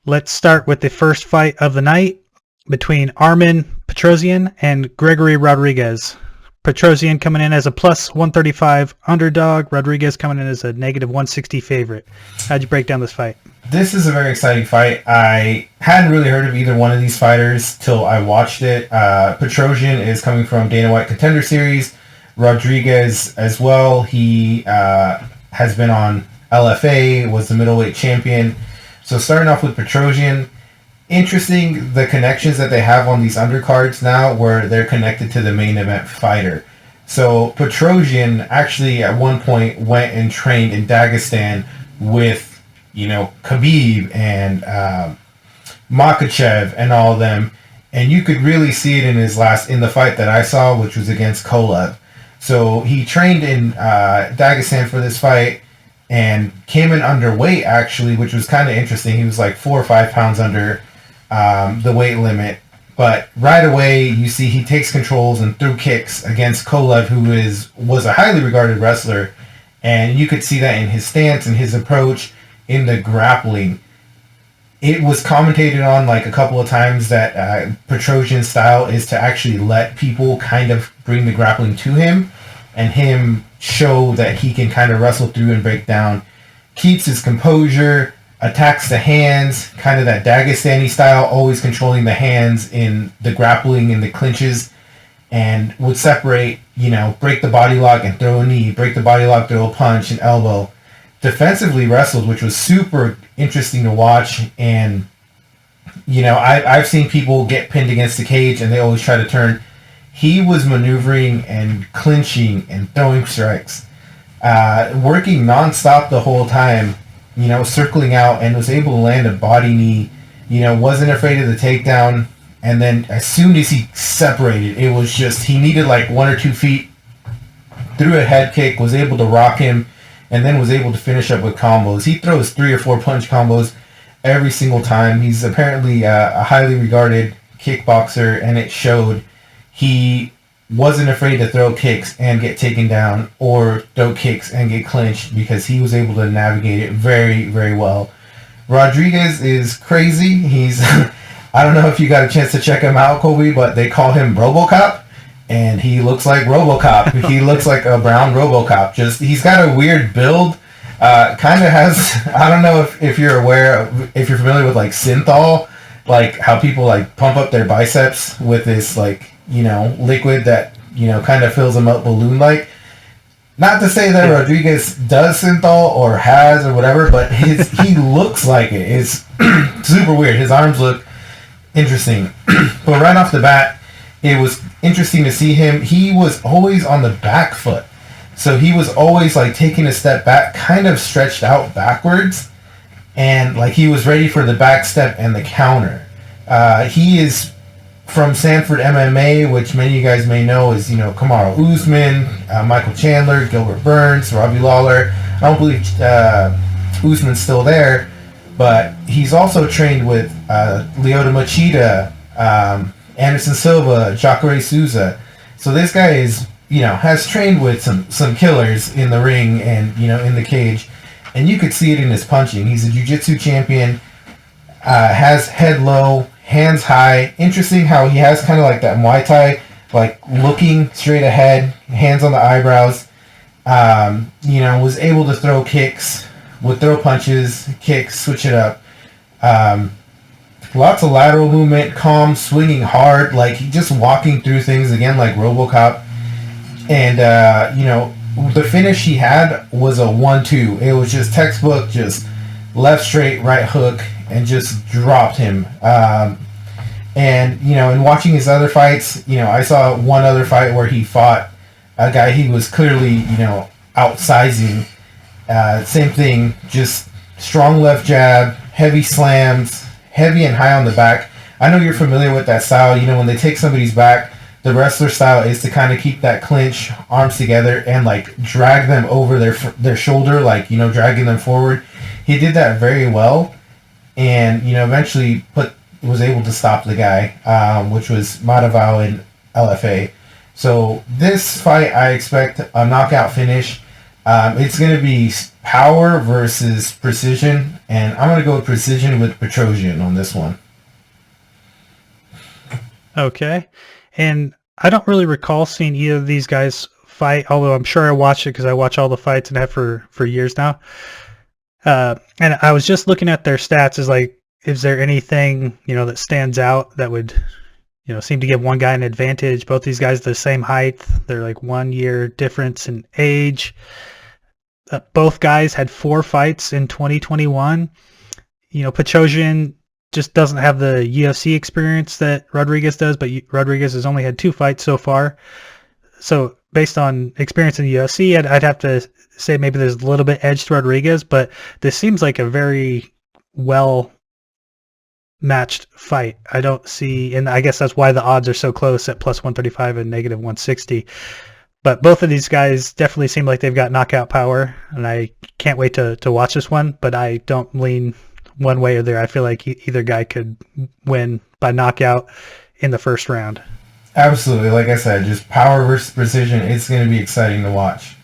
Let's start with the first fight of the night between Armen Petrosyan and Gregory Rodriguez. Petrosyan coming in as a plus 135 underdog. Rodriguez coming in as a negative 160 favorite. How'd you break down this fight? This is a very exciting fight. I hadn't really heard of either one of these fighters till I watched it. Petrosyan is coming from Dana White Contender Series. Rodriguez as well. He has been on LFA, was the middleweight champion. So starting off with Petrosyan, interesting the connections that they have on these undercards now where they're connected to the main event fighter. So Petrosyan actually at one point went and trained in Dagestan with, Khabib and Makhachev and all of them. And you could really see it in the fight that I saw, which was against Kolev. So he trained in Dagestan for this fight and came in underweight actually, which was kind of interesting. He was like 4 or 5 pounds under the weight limit. But right away, you see he takes controls and threw kicks against Kolev, who was a highly regarded wrestler. And you could see that in his stance and his approach in the grappling. It was commentated on like a couple of times that Petrosyan's style is to actually let people kind of bring the grappling to him and him show that he can kind of wrestle through and break down. Keeps his composure, attacks the hands, kind of that Dagestani style, always controlling the hands in the grappling and the clinches, and would separate, break the body lock and throw a knee, break the body lock, throw a punch, and elbow. Defensively wrestled, which was super interesting to watch. And, I've seen people get pinned against the cage and they always try to turn. He was maneuvering and clinching and throwing strikes, working nonstop the whole time, circling out, and was able to land a body knee, wasn't afraid of the takedown. And then as soon as he separated, it was just, he needed like 1 or 2 feet, threw a head kick, was able to rock him, and then was able to finish up with combos. He throws 3 or 4 punch combos every single time. He's apparently a highly regarded kickboxer, and it showed. He wasn't afraid to throw kicks and get taken down, or throw kicks and get clinched, because he was able to navigate it very, very well. Rodriguez is crazy. He's, I don't know if you got a chance to check him out, Kobe, but they call him RoboCop. And he looks like RoboCop. He looks like a brown RoboCop. He's got a weird build. Kind of has, I don't know if you're if you're familiar with like synthol, like how people like pump up their biceps with this like, liquid that, kind of fills them up balloon-like. Not to say that Rodriguez does synthol or has or whatever, but he looks like it. It's super weird. His arms look interesting. But right off the bat, it was interesting to see him. He was always on the back foot. So he was always like taking a step back, kind of stretched out backwards. And like he was ready for the back step and the counter. He is from Sanford MMA, which many of you guys may know is, Kamaru Usman, Michael Chandler, Gilbert Burns, Robbie Lawler. I don't believe Usman's still there. But he's also trained with Lyoto Machida, Anderson Silva, Jacare Souza. So this guy is, has trained with some killers in the ring and, in the cage. And you could see it in his punching. He's a jiu-jitsu champion, has head low, hands high. Interesting how he has kind of like that Muay Thai, like looking straight ahead, hands on the eyebrows. Was able to throw kicks, would throw punches, kicks, switch it up. Lots of lateral movement, calm, swinging hard, like just walking through things again like RoboCop. And, the finish he had was a 1-2. It was just textbook, just left straight, right hook, and just dropped him. And, in watching his other fights, I saw one other fight where he fought a guy he was clearly, outsizing. Same thing, just strong left jab, heavy slams, heavy and high on the back. I know you're familiar with that style. When they take somebody's back, the wrestler style is to kind of keep that clinch, arms together, and like drag them over their shoulder, like, dragging them forward. He did that very well, and, eventually was able to stop the guy, which was Madavao in LFA. So this fight, I expect a knockout finish. It's going to be power versus precision, and I'm going to go with precision with Petrosyan on this one. Okay. And I don't really recall seeing either of these guys fight, although I'm sure I watched it because I watch all the fights and have for years now. And I was just looking at their stats as like, is there anything, that stands out that would, seem to give one guy an advantage? Both these guys the same height. They're like 1 year difference in age. Both guys had 4 fights in 2021. Petrosyan just doesn't have the UFC experience that Rodriguez does, but Rodriguez has only had 2 fights so far. So based on experience in the UFC, I'd have to say maybe there's a little bit edge to Rodriguez, but this seems like a very well matched fight. I don't see, and I guess that's why the odds are so close at plus 135 and negative 160. But both of these guys definitely seem like they've got knockout power, and I can't wait to watch this one, but I don't lean one way or the other. I feel like either guy could win by knockout in the first round. Absolutely. Like I said, just power versus precision. It's going to be exciting to watch.